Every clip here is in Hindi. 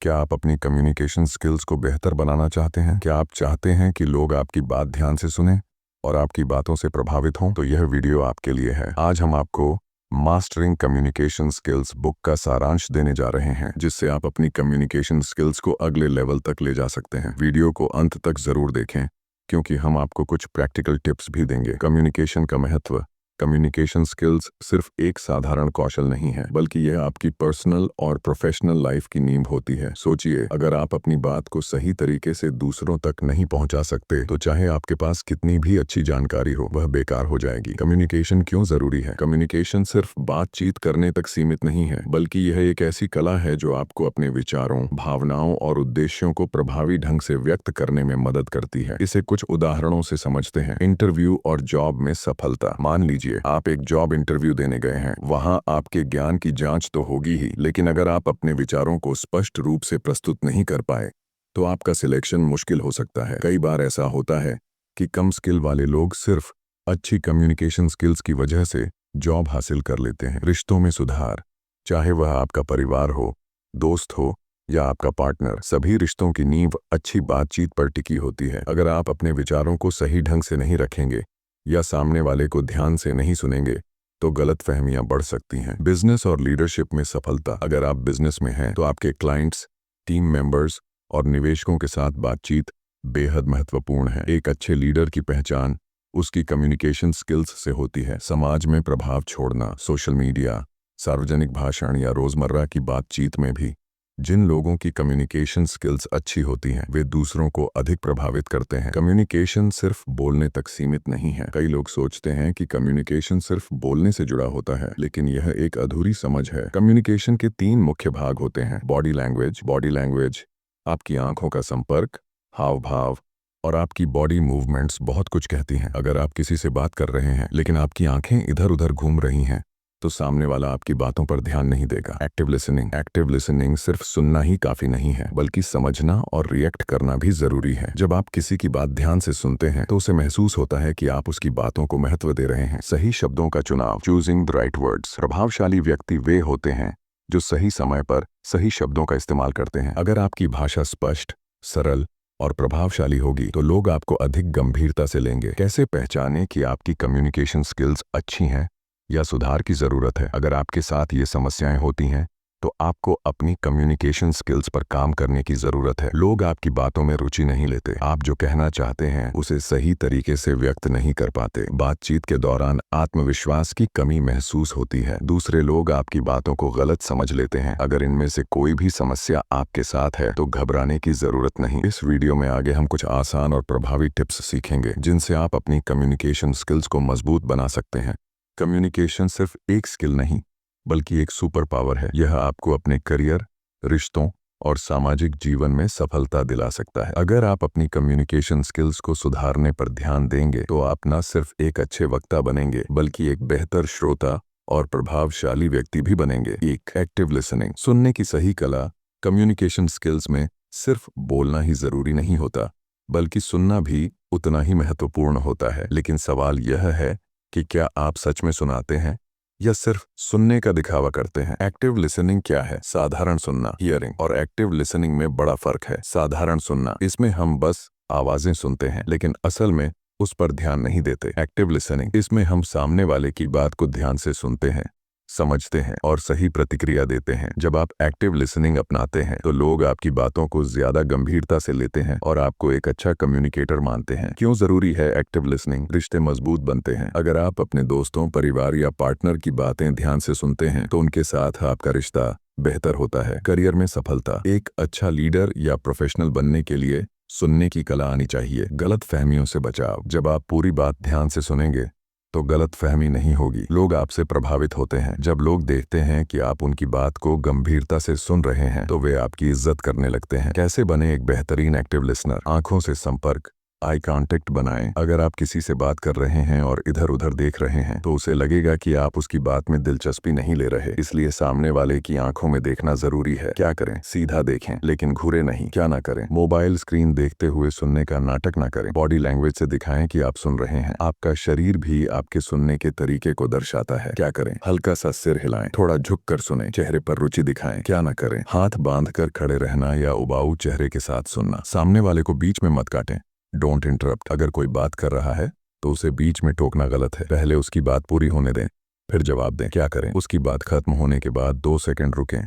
क्या आप अपनी कम्युनिकेशन स्किल्स को बेहतर बनाना चाहते हैं? क्या आप चाहते हैं कि लोग आपकी बात ध्यान से सुनें और आपकी बातों से प्रभावित हों? तो यह वीडियो आपके लिए है। आज हम आपको मास्टरिंग कम्युनिकेशन स्किल्स बुक का सारांश देने जा रहे हैं, जिससे आप अपनी कम्युनिकेशन स्किल्स को अगले लेवल तक ले जा सकते हैं। वीडियो को अंत तक जरूर देखें, क्योंकि हम आपको कुछ प्रैक्टिकल टिप्स भी देंगे। कम्युनिकेशन का महत्व। कम्युनिकेशन स्किल्स सिर्फ एक साधारण कौशल नहीं है, बल्कि यह आपकी पर्सनल और प्रोफेशनल लाइफ की नींव होती है। सोचिए, अगर आप अपनी बात को सही तरीके से दूसरों तक नहीं पहुंचा सकते, तो चाहे आपके पास कितनी भी अच्छी जानकारी हो, वह बेकार हो जाएगी। कम्युनिकेशन क्यों जरूरी है? कम्युनिकेशन सिर्फ बातचीत करने तक सीमित नहीं है, बल्कि यह एक ऐसी कला है जो आपको अपने विचारों, भावनाओं और उद्देश्यों को प्रभावी ढंग से व्यक्त करने में मदद करती है। इसे कुछ उदाहरणों से समझते हैं। इंटरव्यू और जॉब में सफलता। मान लीजिए आप एक जॉब इंटरव्यू देने गए हैं। वहां आपके ज्ञान की जांच तो होगी ही, लेकिन अगर आप अपने विचारों को स्पष्ट रूप से प्रस्तुत नहीं कर पाए, तो आपका सिलेक्शन मुश्किल हो सकता है। कई बार ऐसा होता है कि कम स्किल वाले लोग सिर्फ अच्छी कम्युनिकेशन स्किल्स की वजह से जॉब हासिल कर लेते हैं। रिश्तों में सुधार। चाहे वह आपका परिवार हो, दोस्त हो या आपका पार्टनर, सभी रिश्तों की नींव अच्छी बातचीत पर टिकी होती है। अगर आप अपने विचारों को सही ढंग से नहीं रखेंगे या सामने वाले को ध्यान से नहीं सुनेंगे, तो गलतफहमियां बढ़ सकती हैं। बिजनेस और लीडरशिप में सफलता। अगर आप बिजनेस में हैं, तो आपके क्लाइंट्स, टीम मेंबर्स और निवेशकों के साथ बातचीत बेहद महत्वपूर्ण है। एक अच्छे लीडर की पहचान उसकी कम्युनिकेशन स्किल्स से होती है। समाज में प्रभाव छोड़ना। सोशल मीडिया, सार्वजनिक भाषण या रोजमर्रा की बातचीत में भी जिन लोगों की कम्युनिकेशन स्किल्स अच्छी होती हैं, वे दूसरों को अधिक प्रभावित करते हैं। कम्युनिकेशन सिर्फ बोलने तक सीमित नहीं है। कई लोग सोचते हैं कि कम्युनिकेशन सिर्फ बोलने से जुड़ा होता है, लेकिन यह एक अधूरी समझ है। कम्युनिकेशन के 3 मुख्य भाग होते हैं। Body language. बॉडी लैंग्वेज आपकी आंखों का संपर्क, हाव भाव और आपकी बॉडी मूवमेंट्स बहुत कुछ कहती हैं। अगर आप किसी से बात कर रहे हैं, लेकिन आपकी आंखें इधर उधर घूम रही हैं, तो सामने वाला आपकी बातों पर ध्यान नहीं देगा। Active listening. एक्टिव लिसनिंग सिर्फ सुनना ही काफी नहीं है, बल्कि समझना और रिएक्ट करना भी जरूरी है। जब आप किसी की बात ध्यान से सुनते हैं, तो उसे महसूस होता है कि आप उसकी बातों को महत्व दे रहे हैं। सही शब्दों का चुनाव। Choosing the right words. प्रभावशाली व्यक्ति वे होते हैं जो सही समय पर सही शब्दों का इस्तेमाल करते हैं। अगर आपकी भाषा स्पष्ट, सरल और प्रभावशाली होगी, तो लोग आपको अधिक गंभीरता से लेंगे। कैसे पहचानें कि आपकी कम्युनिकेशन स्किल्स अच्छी हैं या सुधार की जरूरत है? अगर आपके साथ ये समस्याएं होती हैं, तो आपको अपनी कम्युनिकेशन स्किल्स पर काम करने की जरूरत है। लोग आपकी बातों में रुचि नहीं लेते। आप जो कहना चाहते हैं, उसे सही तरीके से व्यक्त नहीं कर पाते। बातचीत के दौरान आत्मविश्वास की कमी महसूस होती है। दूसरे लोग आपकी बातों को गलत समझ लेते हैं। अगर इनमें से कोई भी समस्या आपके साथ है, तो घबराने की जरूरत नहीं। इस वीडियो में आगे हम कुछ आसान और प्रभावी टिप्स सीखेंगे, जिनसे आप अपनी कम्युनिकेशन स्किल्स को मजबूत बना सकते हैं। कम्युनिकेशन सिर्फ एक स्किल नहीं, बल्कि एक सुपर पावर है। यह आपको अपने करियर, रिश्तों और सामाजिक जीवन में सफलता दिला सकता है। अगर आप अपनी कम्युनिकेशन स्किल्स को सुधारने पर ध्यान देंगे, तो आप न सिर्फ एक अच्छे वक्ता बनेंगे, बल्कि एक बेहतर श्रोता और प्रभावशाली व्यक्ति भी बनेंगे। एक एक्टिव लिसनिंग। सुनने की सही कला। कम्युनिकेशन स्किल्स में सिर्फ बोलना ही जरूरी नहीं होता, बल्कि सुनना भी उतना ही महत्वपूर्ण होता है। लेकिन सवाल यह है कि क्या आप सच में सुनाते हैं या सिर्फ सुनने का दिखावा करते हैं? एक्टिव लिसनिंग क्या है? साधारण सुनना, हियरिंग, और एक्टिव लिसनिंग में बड़ा फर्क है। साधारण सुनना, इसमें हम बस आवाजें सुनते हैं, लेकिन असल में उस पर ध्यान नहीं देते। एक्टिव लिसनिंग, इसमें हम सामने वाले की बात को ध्यान से सुनते हैं, समझते हैं और सही प्रतिक्रिया देते हैं। जब आप एक्टिव लिसनिंग अपनाते हैं, तो लोग आपकी बातों को ज्यादा गंभीरता से लेते हैं और आपको एक अच्छा कम्युनिकेटर मानते हैं। क्यों जरूरी है एक्टिव लिसनिंग? रिश्ते मजबूत बनते हैं। अगर आप अपने दोस्तों, परिवार या पार्टनर की बातें ध्यान से सुनते हैं, तो उनके साथ आपका रिश्ता बेहतर होता है। करियर में सफलता। एक अच्छा लीडर या प्रोफेशनल बनने के लिए सुनने की कला आनी चाहिए। गलत फहमियों से बचाव। जब आप पूरी बात ध्यान से सुनेंगे, तो गलत फहमी नहीं होगी। लोग आपसे प्रभावित होते हैं। जब लोग देखते हैं कि आप उनकी बात को गंभीरता से सुन रहे हैं, तो वे आपकी इज्जत करने लगते हैं। कैसे बने एक बेहतरीन एक्टिव लिसनर? आंखों से संपर्क। आई कांटेक्ट बनाएं। अगर आप किसी से बात कर रहे हैं और इधर उधर देख रहे हैं तो उसे लगेगा कि आप उसकी बात में दिलचस्पी नहीं ले रहे, इसलिए सामने वाले की आंखों में देखना जरूरी है। क्या करें? सीधा देखें लेकिन घूरे नहीं। क्या ना करें? मोबाइल स्क्रीन देखते हुए सुनने का नाटक ना करें। बॉडी लैंग्वेज से दिखाएं कि आप सुन रहे हैं। आपका शरीर भी आपके सुनने के तरीके को दर्शाता है। क्या करें? हल्का सा सिर हिलाएं, थोड़ा झुक कर सुने, चेहरे पर रुचि दिखाएं। क्या ना करें? हाथ बांध कर खड़े रहना या उबाऊ चेहरे के साथ सुनना। सामने वाले को बीच में मत काटें। Don't interrupt. अगर कोई बात कर रहा है तो उसे बीच में टोकना गलत है। पहले उसकी बात पूरी होने दें, फिर जवाब दें। क्या करें? उसकी बात खत्म होने के बाद 2 सेकंड रुकें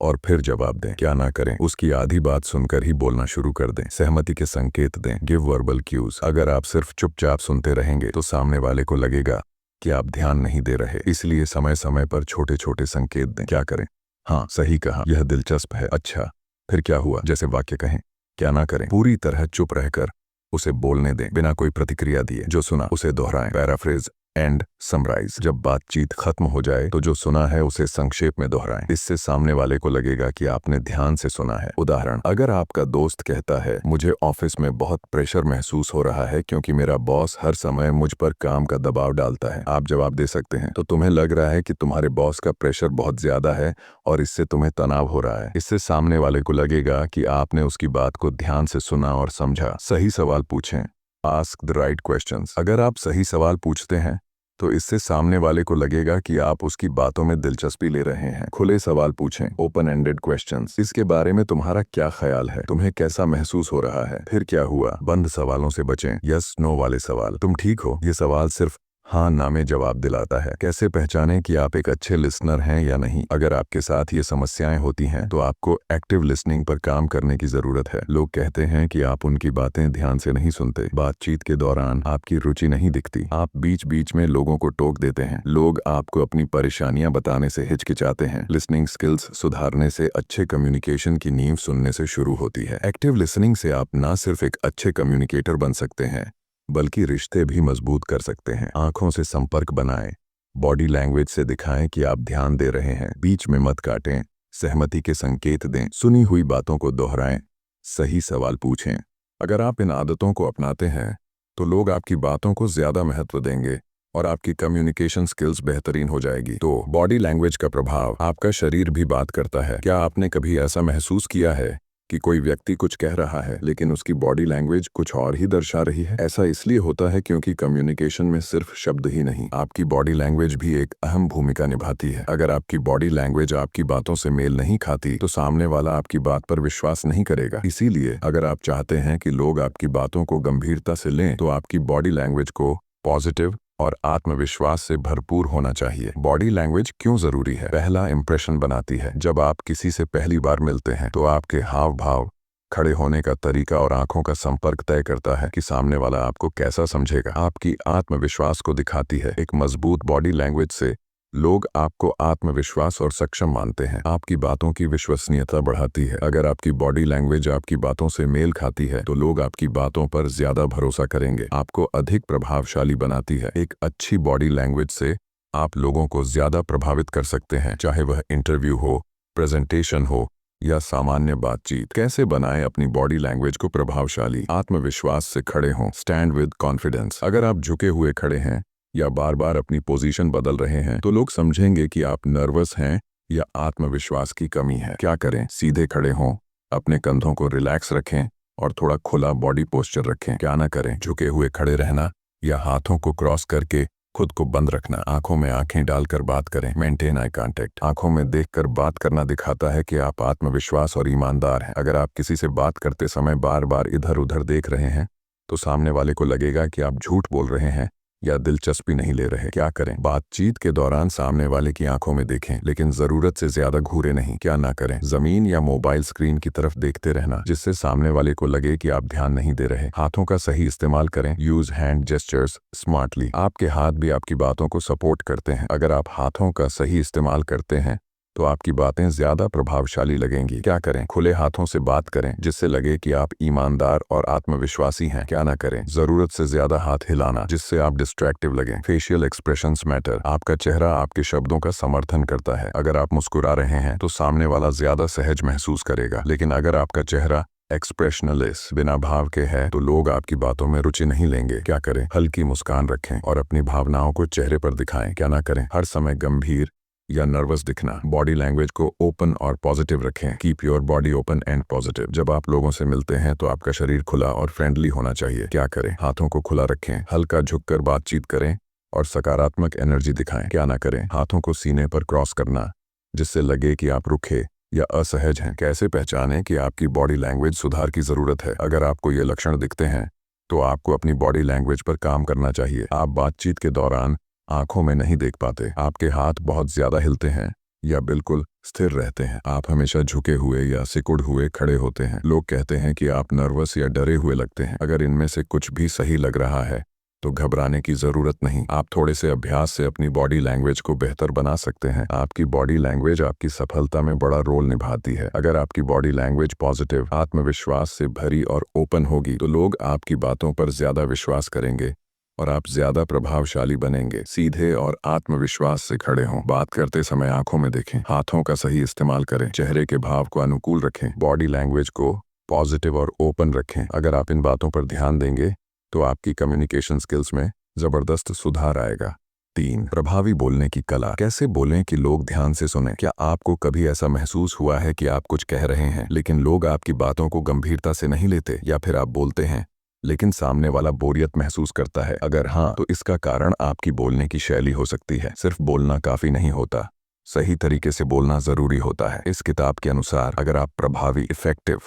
और फिर जवाब दें। क्या ना करें? उसकी आधी बात सुनकर ही बोलना शुरू कर दें। सहमति के संकेत दें। Give verbal cues. अगर आप सिर्फ चुपचाप सुनते रहेंगे तो सामने वाले को लगेगा कि आप ध्यान नहीं दे रहे, इसलिए समय समय पर छोटे छोटे संकेत दें। क्या करें? हाँ, सही कहा, यह दिलचस्प है, अच्छा, फिर क्या हुआ, जैसे वाक्य कहें। क्या ना करें? पूरी तरह चुप रहकर उसे बोलने दें बिना कोई प्रतिक्रिया दिए। जो सुना उसे दोहराएं। Paraphrase and summarise. जब बातचीत खत्म हो जाए तो जो सुना है उसे संक्षेप में दोहराएं। इससे सामने वाले को लगेगा कि आपने ध्यान से सुना है। उदाहरण, अगर आपका दोस्त कहता है मुझे ऑफिस में बहुत प्रेशर महसूस हो रहा है क्योंकि मेरा बॉस हर समय मुझ पर काम का दबाव डालता है, आप जवाब दे सकते हैं तो तुम्हें लग रहा है कि तुम्हारे बॉस का प्रेशर बहुत ज्यादा है और इससे तुम्हें तनाव हो रहा है। इससे सामने वाले को लगेगा कि आपने उसकी बात को ध्यान से सुना और समझा। सही सवाल पूछें। Ask the right questions. अगर आप सही सवाल पूछते हैं तो इससे सामने वाले को लगेगा कि आप उसकी बातों में दिलचस्पी ले रहे हैं। खुले सवाल पूछें। Open ended questions. इसके बारे में तुम्हारा क्या ख्याल है? तुम्हें कैसा महसूस हो रहा है? फिर क्या हुआ? बंद सवालों से बचें। यस नो वाले सवाल। तुम ठीक हो? ये सवाल सिर्फ हाँ ना में जवाब दिलाता है। कैसे पहचानें कि आप एक अच्छे लिसनर हैं या नहीं? अगर आपके साथ ये समस्याएं होती हैं तो आपको एक्टिव लिसनिंग पर काम करने की जरूरत है। लोग कहते हैं कि आप उनकी बातें ध्यान से नहीं सुनते। बातचीत के दौरान आपकी रुचि नहीं दिखती। आप बीच बीच में लोगों को टोक देते हैं। लोग आपको अपनी परेशानियां बताने से हिचकिचाते हैं। लिसनिंग स्किल्स सुधारने से अच्छे कम्युनिकेशन की नींव सुनने से शुरू होती है। एक्टिव लिसनिंग से आप न सिर्फ एक अच्छे कम्युनिकेटर बन सकते हैं बल्कि रिश्ते भी मजबूत कर सकते हैं। आंखों से संपर्क बनाएं। बॉडी लैंग्वेज से दिखाएं कि आप ध्यान दे रहे हैं। बीच में मत काटें। सहमति के संकेत दें। सुनी हुई बातों को दोहराएं। सही सवाल पूछें। अगर आप इन आदतों को अपनाते हैं तो लोग आपकी बातों को ज्यादा महत्व देंगे और आपकी कम्युनिकेशन स्किल्स बेहतरीन हो जाएगी। तो बॉडी लैंग्वेज का प्रभाव। आपका शरीर भी बात करता है। क्या आपने कभी ऐसा महसूस किया है कि कोई व्यक्ति कुछ कह रहा है लेकिन उसकी बॉडी लैंग्वेज कुछ और ही दर्शा रही है? ऐसा इसलिए होता है क्योंकि कम्युनिकेशन में सिर्फ शब्द ही नहीं, आपकी बॉडी लैंग्वेज भी एक अहम भूमिका निभाती है। अगर आपकी बॉडी लैंग्वेज आपकी बातों से मेल नहीं खाती तो सामने वाला आपकी बात पर विश्वास नहीं करेगा। इसीलिए अगर आप चाहते हैं कि लोग आपकी बातों को गंभीरता से लें तो आपकी बॉडी लैंग्वेज को पॉजिटिव और आत्मविश्वास से भरपूर होना चाहिए। बॉडी लैंग्वेज क्यों जरूरी है? पहला इंप्रेशन बनाती है। जब आप किसी से पहली बार मिलते हैं तो आपके हाव भाव, खड़े होने का तरीका और आंखों का संपर्क तय करता है कि सामने वाला आपको कैसा समझेगा। आपकी आत्मविश्वास को दिखाती है। एक मजबूत बॉडी लैंग्वेज से लोग आपको आत्मविश्वास और सक्षम मानते हैं। आपकी बातों की विश्वसनीयता बढ़ाती है। अगर आपकी बॉडी लैंग्वेज आपकी बातों से मेल खाती है तो लोग आपकी बातों पर ज्यादा भरोसा करेंगे। आपको अधिक प्रभावशाली बनाती है। एक अच्छी बॉडी लैंग्वेज से आप लोगों को ज्यादा प्रभावित कर सकते हैं, चाहे वह इंटरव्यू हो, प्रेजेंटेशन हो या सामान्य बातचीत। कैसे बनाएं अपनी बॉडी लैंग्वेज को प्रभावशाली? आत्मविश्वास से खड़े हों। Stand with confidence. अगर आप झुके हुए खड़े हैं या बार बार अपनी पोजीशन बदल रहे हैं तो लोग समझेंगे कि आप नर्वस हैं या आत्मविश्वास की कमी है। क्या करें? सीधे खड़े हों, अपने कंधों को रिलैक्स रखें और थोड़ा खुला बॉडी पोस्चर रखें। क्या ना करें? झुके हुए खड़े रहना या हाथों को क्रॉस करके खुद को बंद रखना। आंखों में आंखें डालकर बात करें। Maintain eye contact. आंखों में देखकर बात करना दिखाता है कि आप आत्मविश्वास और ईमानदार हैं। अगर आप किसी से बात करते समय बार बार इधर उधर देख रहे हैं तो सामने वाले को लगेगा कि आप झूठ बोल रहे हैं या दिलचस्पी नहीं ले रहे। क्या करें? बातचीत के दौरान सामने वाले की आंखों में देखें लेकिन जरूरत से ज्यादा घूरे नहीं। क्या ना करें? जमीन या मोबाइल स्क्रीन की तरफ देखते रहना जिससे सामने वाले को लगे कि आप ध्यान नहीं दे रहे। हाथों का सही इस्तेमाल करें। Use hand gestures smartly. आपके हाथ भी आपकी बातों को सपोर्ट करते हैं। अगर आप हाथों का सही इस्तेमाल करते हैं तो आपकी बातें ज्यादा प्रभावशाली लगेंगी। क्या करें? खुले हाथों से बात करें जिससे लगे कि आप ईमानदार और आत्मविश्वासी हैं। क्या ना करें? जरूरत से ज्यादा हाथ हिलाना जिससे आप डिस्ट्रैक्टिव लगें। Facial expressions matter. आपका चेहरा आपके शब्दों का समर्थन करता है। अगर आप मुस्कुरा रहे हैं तो सामने वाला ज्यादा सहज महसूस करेगा, लेकिन अगर आपका चेहरा एक्सप्रेशनलेस, बिना भाव के है तो लोग आपकी बातों में रुचि नहीं लेंगे। क्या करें? हल्की मुस्कान रखें और अपनी भावनाओं को चेहरे पर दिखाएं। क्या ना करें? हर समय गंभीर या नर्वस दिखना। बॉडी लैंग्वेज को ओपन और पॉजिटिव रखें। Keep your body open and positive. जब आप लोगों से मिलते हैं तो आपका शरीर खुला और फ्रेंडली होना चाहिए। क्या करें? हाथों को खुला रखें, हल्का झुककर बातचीत करें और सकारात्मक एनर्जी दिखाएं। क्या ना करें? हाथों को सीने पर क्रॉस करना जिससे लगे कि आप रुखे या असहज हैं। कैसे पहचानें कि आपकी बॉडी लैंग्वेज सुधार की जरूरत है? अगर आपको ये लक्षण दिखते हैं तो आपको अपनी बॉडी लैंग्वेज पर काम करना चाहिए। आप बातचीत के दौरान आंखों में नहीं देख पाते, आपके हाथ बहुत ज्यादा हिलते हैं या बिल्कुल स्थिर रहते हैं, आप हमेशा झुके हुए या सिकुड़ हुए खड़े होते हैं। लोग कहते हैं कि आप नर्वस या डरे हुए लगते हैं। अगर इनमें से कुछ भी सही लग रहा है तो घबराने की जरूरत नहीं। आप थोड़े से अभ्यास से अपनी बॉडी लैंग्वेज को बेहतर बना सकते हैं। आपकी बॉडी लैंग्वेज आपकी सफलता में बड़ा रोल निभाती है। अगर आपकी बॉडी लैंग्वेज पॉजिटिव, आत्मविश्वास से भरी और ओपन होगी तो लोग आपकी बातों पर ज्यादा विश्वास करेंगे और आप ज्यादा प्रभावशाली बनेंगे। सीधे और आत्मविश्वास से खड़े हों। बात करते समय आंखों में देखें, हाथों का सही इस्तेमाल करें, चेहरे के भाव को अनुकूल रखें, बॉडी लैंग्वेज को पॉजिटिव और ओपन रखें। अगर आप इन बातों पर ध्यान देंगे तो आपकी कम्युनिकेशन स्किल्स में जबरदस्त सुधार आएगा। 3. प्रभावी बोलने की कला। कैसे बोलें कि लोग ध्यान से सुनें? क्या आपको कभी ऐसा महसूस हुआ है कि आप कुछ कह रहे हैं लेकिन लोग आपकी बातों को गंभीरता से नहीं लेते, या फिर आप बोलते हैं लेकिन सामने वाला बोरियत महसूस करता है? अगर हाँ, तो इसका कारण आपकी बोलने की शैली हो सकती है। सिर्फ बोलना काफी नहीं होता, सही तरीके से बोलना जरूरी होता है। इस किताब के अनुसार अगर आप प्रभावी इफेक्टिव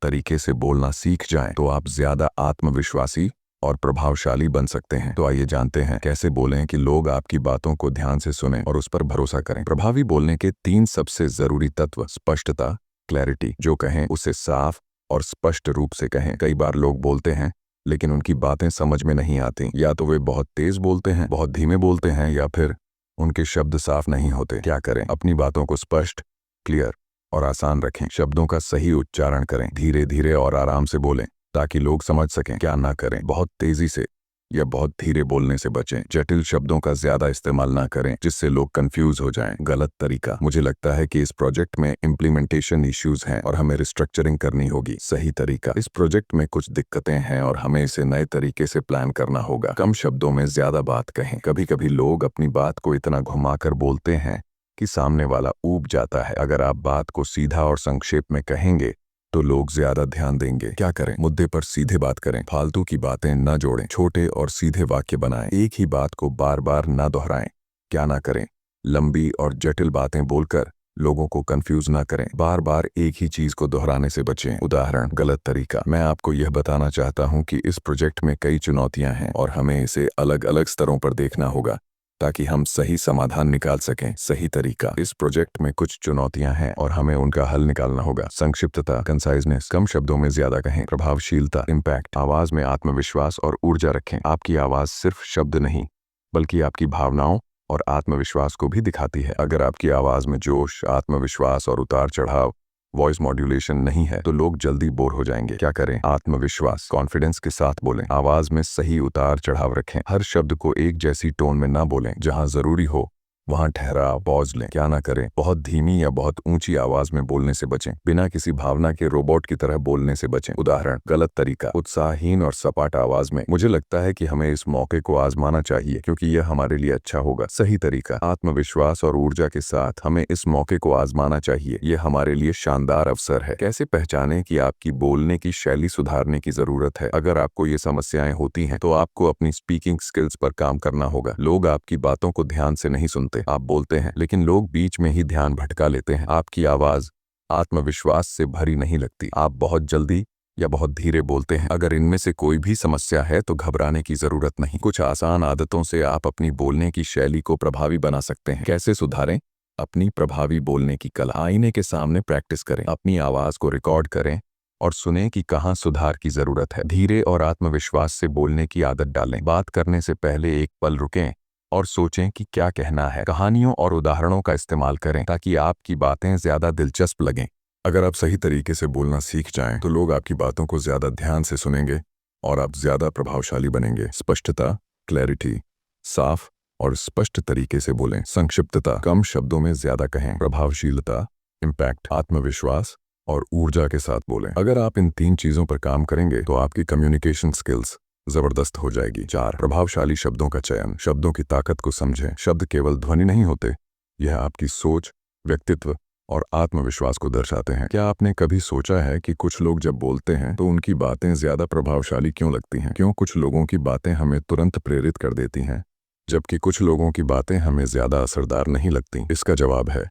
तरीके से बोलना सीख जाएं तो आप ज्यादा आत्मविश्वासी और प्रभावशाली बन सकते हैं। तो आइए जानते हैं कैसे बोलें कि लोग आपकी बातों को ध्यान से सुनें और उस पर भरोसा करें। प्रभावी बोलने के 3 सबसे जरूरी तत्व: स्पष्टता, क्लैरिटी, जो कहें उसे साफ और स्पष्ट रूप से कहें। कई बार लोग बोलते हैं लेकिन उनकी बातें समझ में नहीं आती। या तो वे बहुत तेज बोलते हैं, बहुत धीमे बोलते हैं, या फिर उनके शब्द साफ नहीं होते। क्या करें? अपनी बातों को स्पष्ट, क्लियर और आसान रखें। शब्दों का सही उच्चारण करें, धीरे धीरे और आराम से बोलें ताकि लोग समझ सकें। क्या ना करें? बहुत तेजी से या बहुत धीरे बोलने से बचें। जटिल शब्दों का ज्यादा इस्तेमाल ना करें जिससे लोग कंफ्यूज हो जाएं। गलत तरीका। मुझे लगता है कि इस प्रोजेक्ट में इम्प्लीमेंटेशन इश्यूज हैं और हमें रिस्ट्रक्चरिंग करनी होगी। सही तरीका। इस प्रोजेक्ट में कुछ दिक्कतें हैं और हमें इसे नए तरीके से प्लान करना होगा। कम शब्दों में ज्यादा बात कहें। कभी कभी लोग अपनी बात को इतना घुमाकर बोलते हैं कि सामने वाला ऊब जाता है। अगर आप बात को सीधा और संक्षेप में कहेंगे तो लोग ज्यादा ध्यान देंगे। क्या करें? मुद्दे पर सीधे बात करें, फालतू की बातें न जोड़ें, छोटे और सीधे वाक्य बनाएं, एक ही बात को बार बार न दोहराएं। क्या ना करें? लंबी और जटिल बातें बोलकर लोगों को कंफ्यूज ना करें, बार बार एक ही चीज को दोहराने से बचें। उदाहरण। गलत तरीका। मैं आपको यह बताना चाहता हूं कि इस प्रोजेक्ट में कई चुनौतियां हैं और हमें इसे अलग अलग स्तरों पर देखना होगा ताकि हम सही समाधान निकाल सकें। सही तरीका। इस प्रोजेक्ट में कुछ चुनौतियां हैं और हमें उनका हल निकालना होगा। संक्षिप्तता, कंसाइजनेस, कम शब्दों में ज्यादा कहें। प्रभावशीलता, इम्पैक्ट, आवाज में आत्मविश्वास और ऊर्जा रखें। आपकी आवाज सिर्फ शब्द नहीं बल्कि आपकी भावनाओं और आत्मविश्वास को भी दिखाती है। अगर आपकी आवाज में जोश, आत्मविश्वास और उतार चढ़ाव, वॉइस मॉड्यूलेशन नहीं है तो लोग जल्दी बोर हो जाएंगे। क्या करें? आत्मविश्वास, कॉन्फिडेंस के साथ बोलें। आवाज में सही उतार चढ़ाव रखें। हर शब्द को एक जैसी टोन में ना बोलें। जहां जरूरी हो वहां ठहराव, पॉज लें। क्या ना करें? बहुत धीमी या बहुत ऊंची आवाज में बोलने से बचें। बिना किसी भावना के रोबोट की तरह बोलने से बचें। उदाहरण। गलत तरीका। उत्साहहीन और सपाट आवाज में। मुझे लगता है कि हमें इस मौके को आजमाना चाहिए क्योंकि यह हमारे लिए अच्छा होगा। सही तरीका। आत्मविश्वास और ऊर्जा के साथ हमें इस मौके को आजमाना चाहिए, यह हमारे लिए शानदार अवसर है। कैसे पहचानें कि आपकी बोलने की शैली सुधारने की जरूरत है? अगर आपको ये समस्याएं होती हैं तो आपको अपनी स्पीकिंग स्किल्स पर काम करना होगा। लोग आपकी बातों को ध्यान से नहीं सुनते। आप बोलते हैं लेकिन लोग बीच में ही ध्यान भटका लेते हैं। आपकी आवाज आत्मविश्वास से भरी नहीं लगती। आप बहुत जल्दी या बहुत धीरे बोलते हैं। अगर इनमें से कोई भी समस्या है तो घबराने की जरूरत नहीं। कुछ आसान आदतों से आप अपनी बोलने की शैली को प्रभावी बना सकते हैं। कैसे सुधारें अपनी प्रभावी बोलने की कला? आईने के सामने प्रैक्टिस करें, अपनी आवाज को रिकॉर्ड करें और सुनें कि कहाँ सुधार की जरूरत है। धीरे और आत्मविश्वास से बोलने की आदत डालें। बात करने से पहले एक पल रुकें और सोचें कि क्या कहना है। कहानियों और उदाहरणों का इस्तेमाल करें ताकि आपकी बातें ज्यादा दिलचस्प लगें। अगर आप सही तरीके से बोलना सीख जाएं तो लोग आपकी बातों को ज्यादा ध्यान से सुनेंगे और आप ज्यादा प्रभावशाली बनेंगे। स्पष्टता, क्लैरिटी, साफ और स्पष्ट तरीके से बोलें। संक्षिप्तता, कम शब्दों में ज्यादा कहें। प्रभावशीलता, इम्पैक्ट, आत्मविश्वास और ऊर्जा के साथ बोलें। अगर आप इन 3 चीजों पर काम करेंगे तो आपकी कम्युनिकेशन स्किल्स जबरदस्त हो जाएगी। 4 प्रभावशाली शब्दों का चयन। शब्दों की ताकत को समझें। शब्द केवल ध्वनि नहीं होते, यह आपकी सोच, व्यक्तित्व और आत्मविश्वास को दर्शाते हैं। क्या आपने कभी सोचा है कि कुछ लोग जब बोलते हैं तो उनकी बातें ज्यादा प्रभावशाली क्यों लगती हैं? क्यों कुछ लोगों की बातें हमें तुरंत प्रेरित कर देती हैं, जबकि कुछ लोगों की बातें हमें ज्यादा असरदार नहीं लगती? इसका जवाब है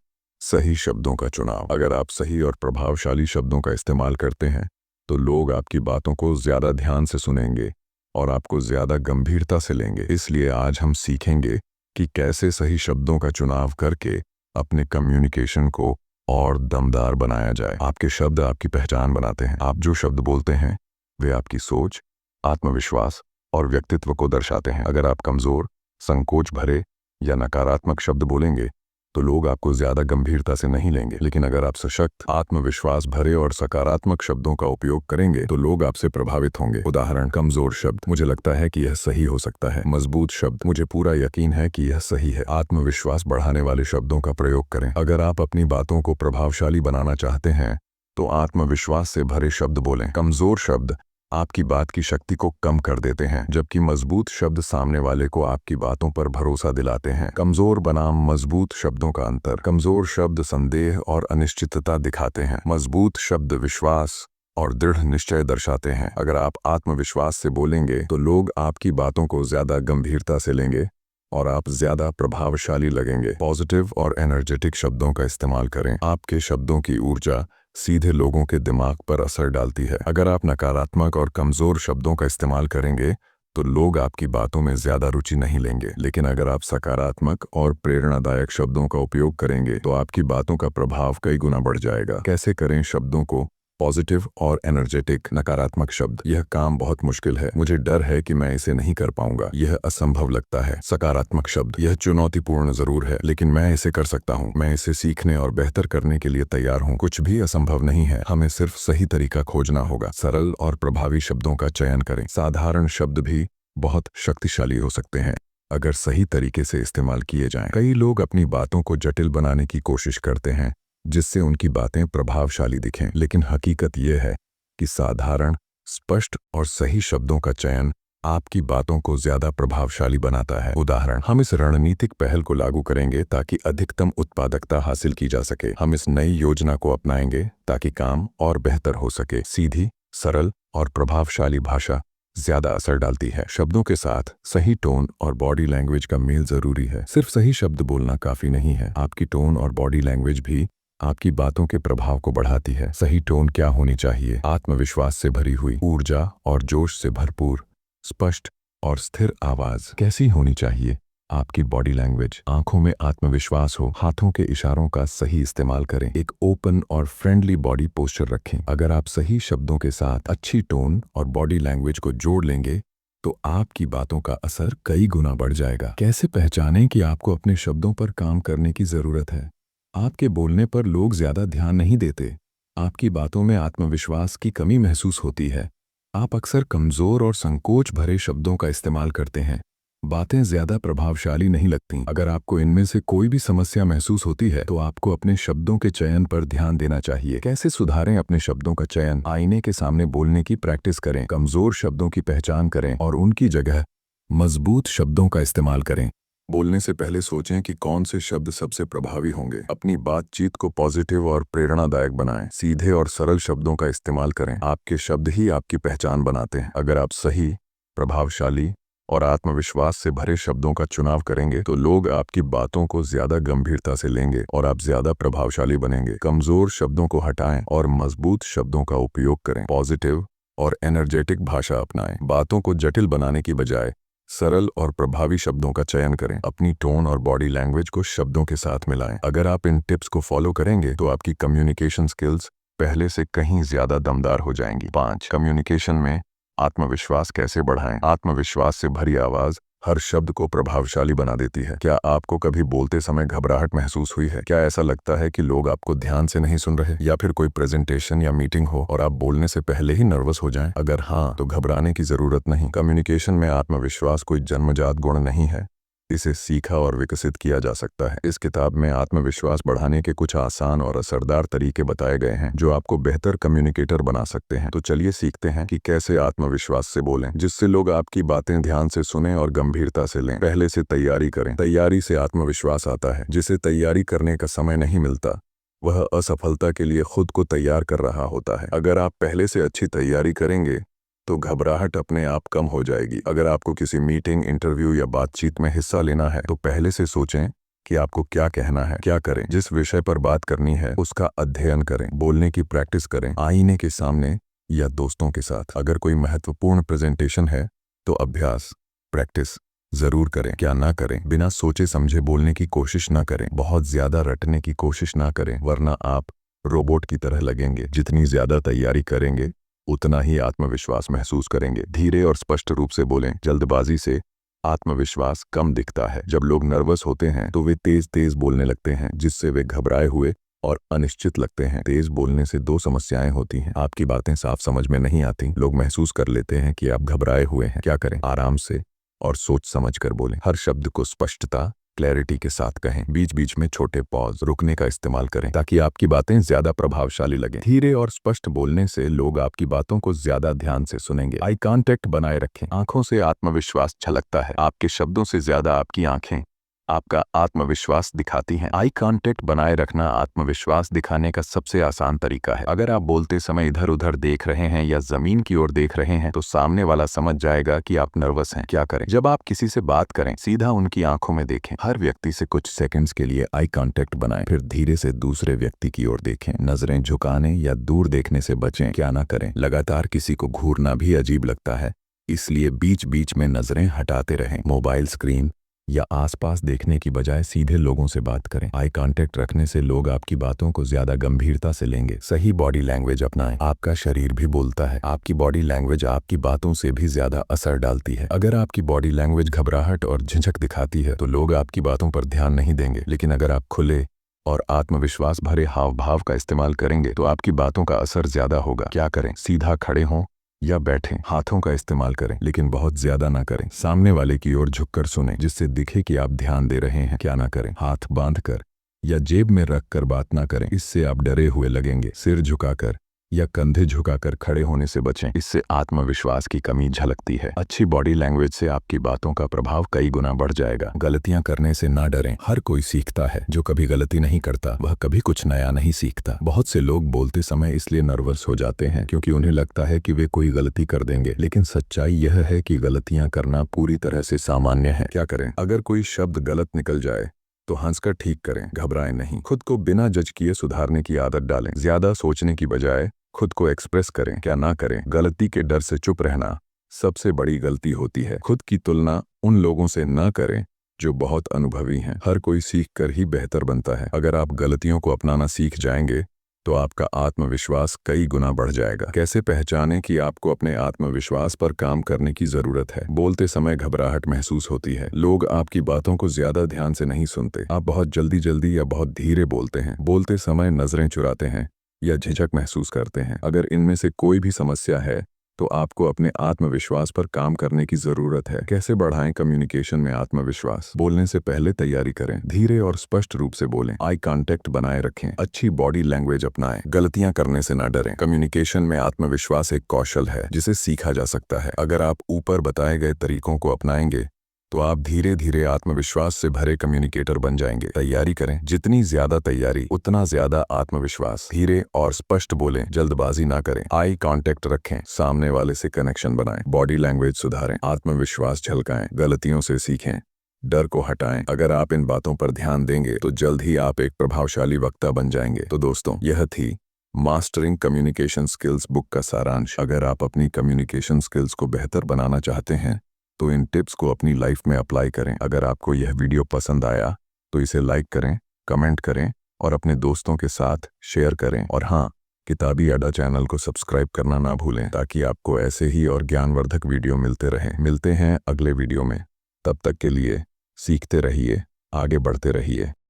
सही शब्दों का चुनाव। अगर आप सही और प्रभावशाली शब्दों का इस्तेमाल करते हैं तो लोग आपकी बातों को ज्यादा ध्यान से सुनेंगे और आपको ज्यादा गंभीरता से लेंगे। इसलिए आज हम सीखेंगे कि कैसे सही शब्दों का चुनाव करके अपने कम्युनिकेशन को और दमदार बनाया जाए। आपके शब्द आपकी पहचान बनाते हैं। आप जो शब्द बोलते हैं वे आपकी सोच, आत्मविश्वास और व्यक्तित्व को दर्शाते हैं। अगर आप कमजोर, संकोच भरे या नकारात्मक शब्द बोलेंगे तो लोग आपको ज्यादा गंभीरता से नहीं लेंगे। लेकिन अगर आप सशक्त, आत्मविश्वास भरे और सकारात्मक शब्दों का उपयोग करेंगे तो लोग आपसे प्रभावित होंगे। उदाहरण, कमजोर शब्द, मुझे लगता है कि यह सही हो सकता है। मजबूत शब्द, मुझे पूरा यकीन है कि यह सही है। आत्मविश्वास बढ़ाने वाले शब्दों का प्रयोग करें। अगर आप अपनी बातों को प्रभावशाली बनाना चाहते हैं तो आत्मविश्वास से भरे शब्द बोलें। कमजोर शब्द आपकी बात की शक्ति को कम कर देते हैं, जबकि मजबूत शब्द सामने वाले को आपकी बातों पर भरोसा दिलाते हैं। कमजोर बनाम मजबूत शब्दों का अंतर। कमजोर शब्द संदेह और अनिश्चितता दिखाते हैं। मजबूत शब्द विश्वास और दृढ़ निश्चय दर्शाते हैं। अगर आप आत्मविश्वास से बोलेंगे तो लोग आपकी बातों को ज्यादा गंभीरता से लेंगे और आप ज्यादा प्रभावशाली लगेंगे। पॉजिटिव और एनर्जेटिक शब्दों का इस्तेमाल करें। आपके शब्दों की ऊर्जा सीधे लोगों के दिमाग पर असर डालती है। अगर आप नकारात्मक और कमजोर शब्दों का इस्तेमाल करेंगे तो लोग आपकी बातों में ज्यादा रुचि नहीं लेंगे। लेकिन अगर आप सकारात्मक और प्रेरणादायक शब्दों का उपयोग करेंगे तो आपकी बातों का प्रभाव कई गुना बढ़ जाएगा। कैसे करें शब्दों को पॉजिटिव और एनर्जेटिक? नकारात्मक शब्द, यह काम बहुत मुश्किल है, मुझे डर है कि मैं इसे नहीं कर पाऊंगा, यह असंभव लगता है। सकारात्मक शब्द, यह चुनौतीपूर्ण जरूर है लेकिन मैं इसे कर सकता हूँ, मैं इसे सीखने और बेहतर करने के लिए तैयार हूँ। कुछ भी असंभव नहीं है, हमें सिर्फ सही तरीका खोजना होगा। सरल और प्रभावी शब्दों का चयन करें। साधारण शब्द भी बहुत शक्तिशाली हो सकते हैं अगर सही तरीके से इस्तेमाल किए जाएं। कई लोग अपनी बातों को जटिल बनाने की कोशिश करते हैं जिससे उनकी बातें प्रभावशाली दिखें, लेकिन हकीकत यह है कि साधारण, स्पष्ट और सही शब्दों का चयन आपकी बातों को ज्यादा प्रभावशाली बनाता है। उदाहरण, हम इस रणनीतिक पहल को लागू करेंगे ताकि अधिकतम उत्पादकता हासिल की जा सके। हम इस नई योजना को अपनाएंगे ताकि काम और बेहतर हो सके। सीधी, सरल और प्रभावशाली भाषा ज्यादा असर डालती है। शब्दों के साथ सही टोन और बॉडी लैंग्वेज का मेल जरूरी है। सिर्फ सही शब्द बोलना काफी नहीं है, आपकी टोन और बॉडी लैंग्वेज भी आपकी बातों के प्रभाव को बढ़ाती है। सही टोन क्या होनी चाहिए? आत्मविश्वास से भरी हुई, ऊर्जा और जोश से भरपूर, स्पष्ट और स्थिर आवाज। कैसी होनी चाहिए? आपकी बॉडी लैंग्वेज, आंखों में आत्मविश्वास हो, हाथों के इशारों का सही इस्तेमाल करें, एक ओपन और फ्रेंडली बॉडी पोस्चर रखें। अगर आप सही शब्दों के साथ अच्छी टोन और बॉडी लैंग्वेज को जोड़ लेंगे तो आपकी बातों का असर कई गुना बढ़ जाएगा। कैसे पहचानें कि आपको अपने शब्दों पर काम करने की जरूरत है? आपके बोलने पर लोग ज्यादा ध्यान नहीं देते, आपकी बातों में आत्मविश्वास की कमी महसूस होती है, आप अक्सर कमजोर और संकोच भरे शब्दों का इस्तेमाल करते हैं, बातें ज्यादा प्रभावशाली नहीं लगती। अगर आपको इनमें से कोई भी समस्या महसूस होती है तो आपको अपने शब्दों के चयन पर ध्यान देना चाहिए। कैसे सुधारें अपने शब्दों का चयन? आईने के सामने बोलने की प्रैक्टिस करें, कमजोर शब्दों की पहचान करें और उनकी जगह मजबूत शब्दों का इस्तेमाल करें। बोलने से पहले सोचें कि कौन से शब्द सबसे प्रभावी होंगे। अपनी बातचीत को पॉजिटिव और प्रेरणादायक बनाएं। सीधे और सरल शब्दों का इस्तेमाल करें। आपके शब्द ही आपकी पहचान बनाते हैं। अगर आप सही, प्रभावशाली और आत्मविश्वास से भरे शब्दों का चुनाव करेंगे तो लोग आपकी बातों को ज्यादा गंभीरता से लेंगे और आप ज्यादा प्रभावशाली बनेंगे। कमजोर शब्दों को हटाएं और मजबूत शब्दों का उपयोग करें। पॉजिटिव और एनर्जेटिक भाषा अपनाएं। बातों को जटिल बनाने की बजाय सरल और प्रभावी शब्दों का चयन करें। अपनी टोन और बॉडी लैंग्वेज को शब्दों के साथ मिलाएं। अगर आप इन टिप्स को फॉलो करेंगे तो आपकी कम्युनिकेशन स्किल्स पहले से कहीं ज्यादा दमदार हो जाएंगी। 5 कम्युनिकेशन में आत्मविश्वास कैसे बढ़ाएं? आत्मविश्वास से भरी आवाज हर शब्द को प्रभावशाली बना देती है। क्या आपको कभी बोलते समय घबराहट महसूस हुई है? क्या ऐसा लगता है कि लोग आपको ध्यान से नहीं सुन रहे, या फिर कोई प्रेजेंटेशन या मीटिंग हो और आप बोलने से पहले ही नर्वस हो जाएं? अगर हाँ, तो घबराने की जरूरत नहीं। कम्युनिकेशन में आत्मविश्वास कोई जन्मजात गुण नहीं है, इसे सीखा और विकसित किया जा सकता है। इस किताब में आत्मविश्वास बढ़ाने के कुछ आसान और असरदार तरीके बताए गए हैं जो आपको बेहतर कम्युनिकेटर बना सकते हैं। तो चलिए सीखते हैं कि कैसे आत्मविश्वास से बोलें जिससे लोग आपकी बातें ध्यान से सुनें और गंभीरता से लें। पहले से तैयारी करें। तैयारी से आत्मविश्वास आता है। जिसे तैयारी करने का समय नहीं मिलता वह असफलता के लिए खुद को तैयार कर रहा होता है। अगर आप पहले से अच्छी तैयारी करेंगे तो घबराहट अपने आप कम हो जाएगी। अगर आपको किसी मीटिंग, इंटरव्यू या बातचीत में हिस्सा लेना है तो पहले से सोचें कि आपको क्या कहना है, क्या करें। जिस विषय पर बात करनी है उसका अध्ययन करें। बोलने की प्रैक्टिस करें, आईने के सामने या दोस्तों के साथ। अगर कोई महत्वपूर्ण प्रेजेंटेशन है तो अभ्यास, प्रैक्टिस जरूर करें। क्या ना करें, बिना सोचे समझे बोलने की कोशिश ना करें। बहुत ज्यादा रटने की कोशिश ना करें वरना आप रोबोट की तरह लगेंगे। जितनी ज्यादा तैयारी करेंगे उतना ही आत्मविश्वास महसूस करेंगे। धीरे और स्पष्ट रूप से बोलें। जल्दबाजी से आत्मविश्वास कम दिखता है। जब लोग नर्वस होते हैं तो वे तेज तेज बोलने लगते हैं जिससे वे घबराए हुए और अनिश्चित लगते हैं। तेज बोलने से दो समस्याएं होती हैं। आपकी बातें साफ समझ में नहीं आती। लोग महसूस कर लेते हैं कि आप घबराए हुए हैं। क्या करें? आराम से और सोच समझ कर बोलें। हर शब्द को स्पष्टता, क्लैरिटी के साथ कहें। बीच बीच में छोटे पॉज, रुकने का इस्तेमाल करें ताकि आपकी बातें ज्यादा प्रभावशाली लगें। धीरे और स्पष्ट बोलने से लोग आपकी बातों को ज्यादा ध्यान से सुनेंगे। आई कांटेक्ट बनाए रखें। आंखों से आत्मविश्वास झलकता है। आपके शब्दों से ज्यादा आपकी आंखें आपका आत्मविश्वास दिखाती हैं। आई कांटेक्ट बनाए रखना आत्मविश्वास दिखाने का सबसे आसान तरीका है। अगर आप बोलते समय इधर उधर देख रहे हैं या जमीन की ओर देख रहे हैं तो सामने वाला समझ जाएगा कि आप नर्वस हैं। क्या करें? जब आप किसी से बात करें सीधा उनकी आंखों में देखें। हर व्यक्ति से कुछ सेकंड्स के लिए आई कांटेक्ट बनाएं, फिर धीरे से दूसरे व्यक्ति की ओर देखें। नजरें झुकाने या दूर देखने से बचें। क्या ना करें? लगातार किसी को घूरना भी अजीब लगता है, इसलिए बीच बीच में नजरें हटाते रहें। मोबाइल स्क्रीन या आसपास देखने की बजाय सीधे लोगों से बात करें। आई कांटेक्ट रखने से लोग आपकी बातों को ज्यादा गंभीरता से लेंगे। सही बॉडी लैंग्वेज अपनाएं। आपका शरीर भी बोलता है। आपकी बॉडी लैंग्वेज आपकी बातों से भी ज्यादा असर डालती है। अगर आपकी बॉडी लैंग्वेज घबराहट और झिझक दिखाती है तो लोग आपकी बातों पर ध्यान नहीं देंगे। लेकिन अगर आप खुले और आत्मविश्वास भरे हाव भाव का इस्तेमाल करेंगे तो आपकी बातों का असर ज्यादा होगा। क्या करें? सीधा खड़े हों या बैठें। हाथों का इस्तेमाल करें लेकिन बहुत ज्यादा ना करें। सामने वाले की ओर झुककर सुनें जिससे दिखे कि आप ध्यान दे रहे हैं। क्या ना करें? हाथ बांधकर या जेब में रखकर बात ना करें, इससे आप डरे हुए लगेंगे। सिर झुकाकर या कंधे झुकाकर खड़े होने से बचें, इससे आत्मविश्वास की कमी झलकती है। अच्छी बॉडी लैंग्वेज से आपकी बातों का प्रभाव कई गुना बढ़ जाएगा। गलतियां करने से ना डरें। हर कोई सीखता है। जो कभी गलती नहीं करता वह कभी कुछ नया नहीं सीखता। बहुत से लोग बोलते समय इसलिए नर्वस हो जाते हैं क्योंकि उन्हें लगता है कि वे कोई गलती कर देंगे, लेकिन सच्चाई यह है कि गलतियां करना पूरी तरह से सामान्य है। क्या करें? अगर कोई शब्द गलत निकल जाए तो हंसकर ठीक करें, घबराएं नहीं। खुद को बिना जज किए सुधारने की आदत डालें। ज्यादा सोचने की बजाय खुद को एक्सप्रेस करें। क्या ना करें? गलती के डर से चुप रहना सबसे बड़ी गलती होती है। खुद की तुलना उन लोगों से ना करें जो बहुत अनुभवी हैं। हर कोई सीख कर ही बेहतर बनता है। अगर आप गलतियों को अपनाना सीख जाएंगे तो आपका आत्मविश्वास कई गुना बढ़ जाएगा। कैसे पहचानें कि आपको अपने आत्मविश्वास पर काम करने की जरूरत है? बोलते समय घबराहट महसूस होती है। लोग आपकी बातों को ज्यादा ध्यान से नहीं सुनते। आप बहुत जल्दी जल्दी या बहुत धीरे बोलते हैं। बोलते समय नजरें चुराते हैं या झिझक महसूस करते हैं। अगर इनमें से कोई भी समस्या है तो आपको अपने आत्मविश्वास पर काम करने की जरूरत है। कैसे बढ़ाएं कम्युनिकेशन में आत्मविश्वास? बोलने से पहले तैयारी करें। धीरे और स्पष्ट रूप से बोलें। आई कांटेक्ट बनाए रखें। अच्छी बॉडी लैंग्वेज अपनाएं। गलतियां करने से न डरें। कम्युनिकेशन में आत्मविश्वास एक कौशल है जिसे सीखा जा सकता है। अगर आप ऊपर बताए गए तरीकों को अपनाएंगे तो आप धीरे धीरे आत्मविश्वास से भरे कम्युनिकेटर बन जाएंगे। तैयारी करें। जितनी ज्यादा तैयारी उतना ज्यादा आत्मविश्वास। धीरे और स्पष्ट बोलें, जल्दबाजी ना करें। आई कांटेक्ट रखें, सामने वाले से कनेक्शन बनाएं। बॉडी लैंग्वेज सुधारें, आत्मविश्वास झलकाएं, गलतियों से सीखें, डर को हटाएं। अगर आप इन बातों पर ध्यान देंगे तो जल्द ही आप एक प्रभावशाली वक्ता बन जाएंगे। तो दोस्तों, यह थी मास्टरिंग कम्युनिकेशन स्किल्स बुक का सारांश। अगर आप अपनी कम्युनिकेशन स्किल्स को बेहतर बनाना चाहते हैं तो इन टिप्स को अपनी लाइफ में अप्लाई करें। अगर आपको यह वीडियो पसंद आया तो इसे लाइक करें, कमेंट करें और अपने दोस्तों के साथ शेयर करें। और हाँ, किताबी अड्डा चैनल को सब्सक्राइब करना ना भूलें ताकि आपको ऐसे ही और ज्ञानवर्धक वीडियो मिलते रहें। मिलते हैं अगले वीडियो में। तब तक के लिए सीखते रहिए, आगे बढ़ते रहिए।